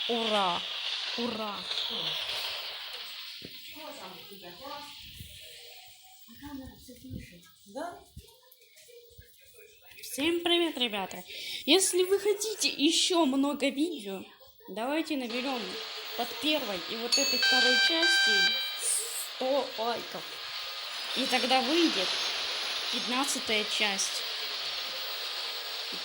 Ура! Ура! Всем привет, ребята! Если вы хотите еще много видео, давайте наберем под первой и вот этой второй части 100 лайков. И тогда выйдет 15-я часть.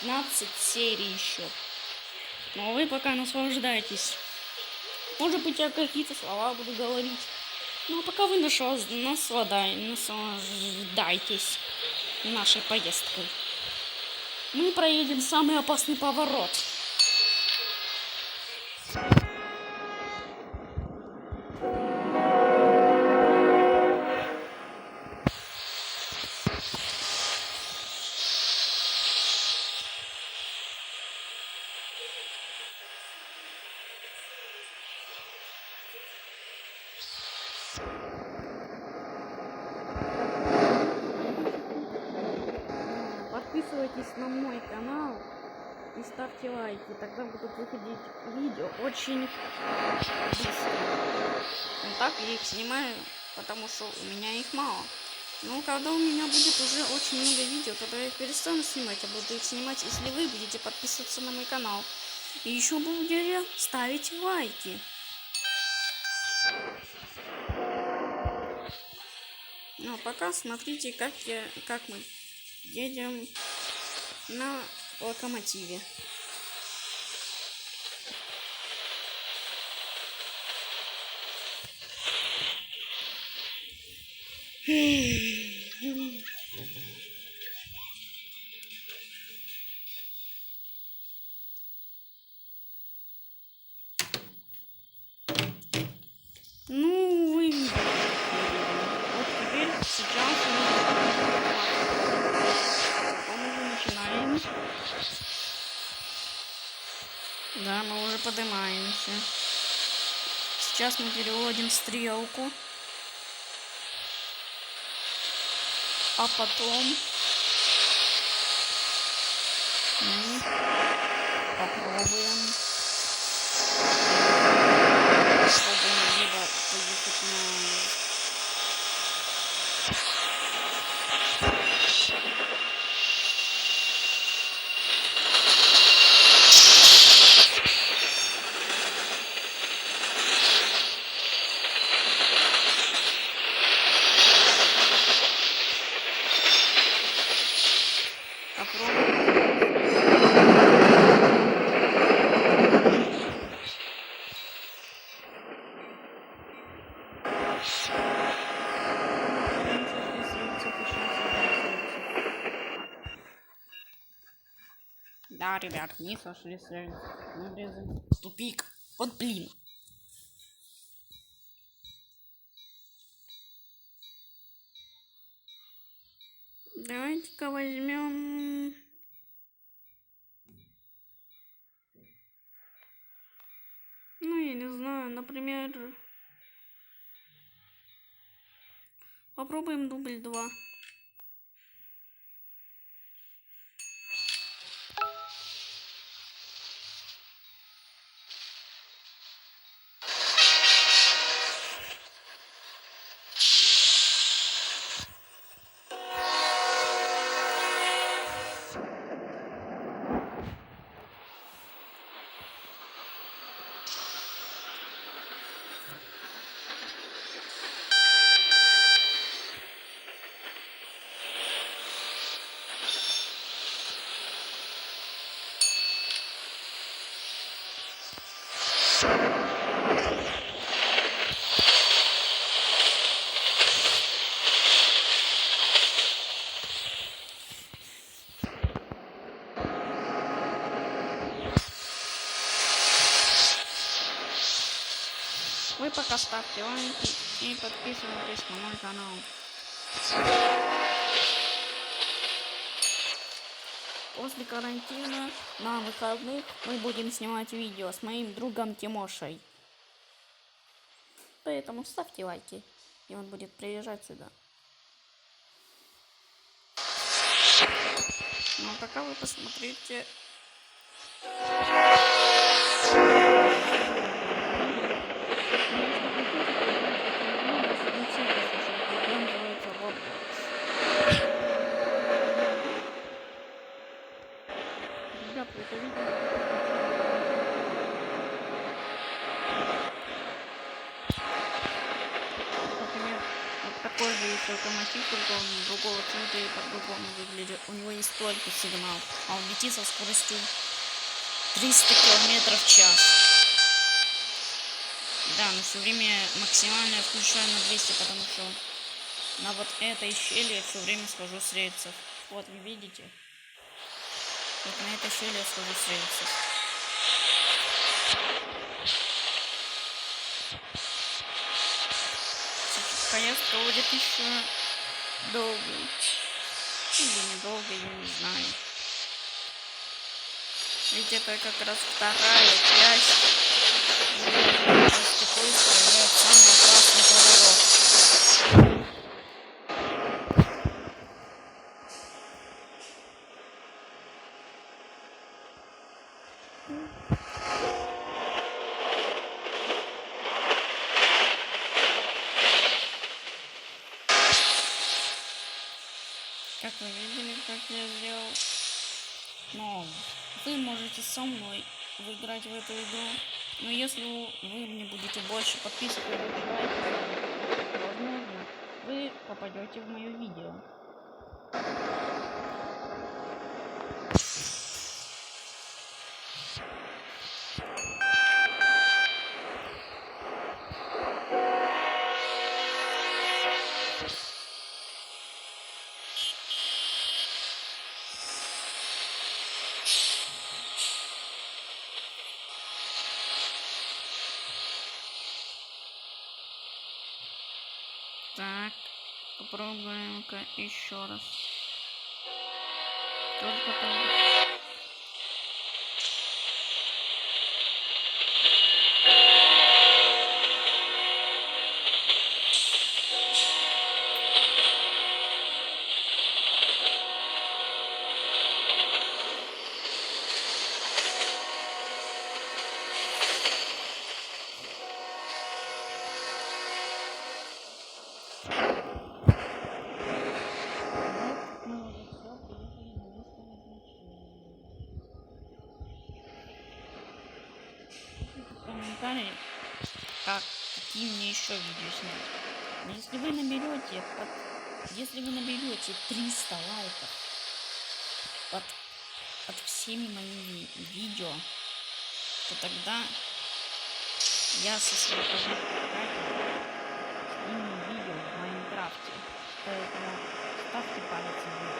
15 серий еще. Но вы пока наслаждайтесь. Может быть, я какие-то слова буду говорить. Ну, а пока вы наслаждайтесь нашей поездкой. Мы проедем самый опасный поворот. Подписывайтесь на мой канал и ставьте лайки, тогда будут выходить видео очень быстро. Ну так я их снимаю, потому что у меня их мало. Но когда у меня будет уже очень много видео, тогда я их перестану снимать, а буду их снимать, если вы будете подписываться на мой канал. И еще будете ставить лайки. Ну а пока смотрите, как мы едем на локомотиве. Ну, вы видите. Вот теперь сейчас мы уже начинаем. Да, мы уже поднимаемся. Сейчас мы переводим стрелку. А потом мы попробуем либо поехать на... Да, ребят, не сошли с рельсов. Тупик. Вот блин. Давайте-ка возьмем... Ну, я не знаю, например... Попробуем дубль 2. Вы пока ставьте лайки и подписывайтесь на мой канал. После карантина на выходных мы будем снимать видео с моим другом Тимошей. Поэтому ставьте лайки, и он будет приезжать сюда. Ну а пока вы посмотрите. Такой же есть локомотив, только он другого цвета и по-другому выглядит. У него есть только сигнал, а он летит со скоростью 300 км в час. Да, но все время максимально я включаю на 200, потому что на вот этой щели я все время схожу с рельсов. Вот, вы видите? Вот на этой щели я схожу с рельсов. Поездка будет еще долгой. Или недолго, я не знаю. Ведь это как раз вторая часть. Такой составляет самый опасный поворот. Как вы видели, как я сделал. Но вы можете со мной выиграть в эту игру. Но если вы мне будете больше подписывать, возможно, вы попадете в мое видео. Так, попробуем-ка еще раз. Только так. Комментарии, какие мне еще видео снять. Но если вы наберете 300 лайков под всеми моими видео, то тогда я со своей сниму видео в Майнкрафте. Поэтому ставьте палец вверх.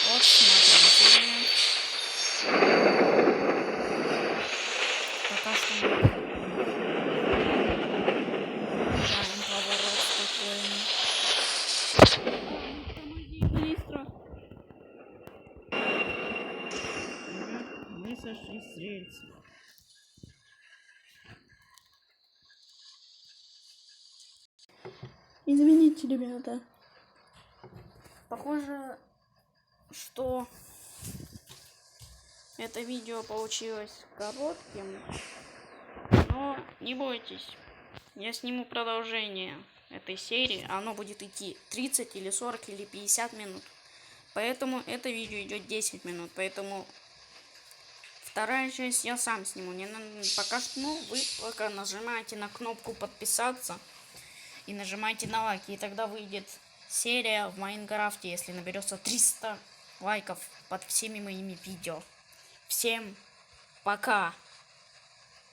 Вот смотрите. Пока что мы делаем поворот спокойно. Тормози быстро. Мы сошли с рельсов. Извините, ребята. Похоже, что это видео получилось коротким, но не бойтесь, я сниму продолжение этой серии, оно будет идти 30 или 40 или 50 минут. Поэтому это видео идет 10 минут. Поэтому вторая часть я сам сниму. Не надо, пока что, ну, вы только нажимаете на кнопку подписаться и нажимаете на лайки. И тогда выйдет серия в Майнкрафте, если наберется 300 лайков под всеми моими видео. Всем пока!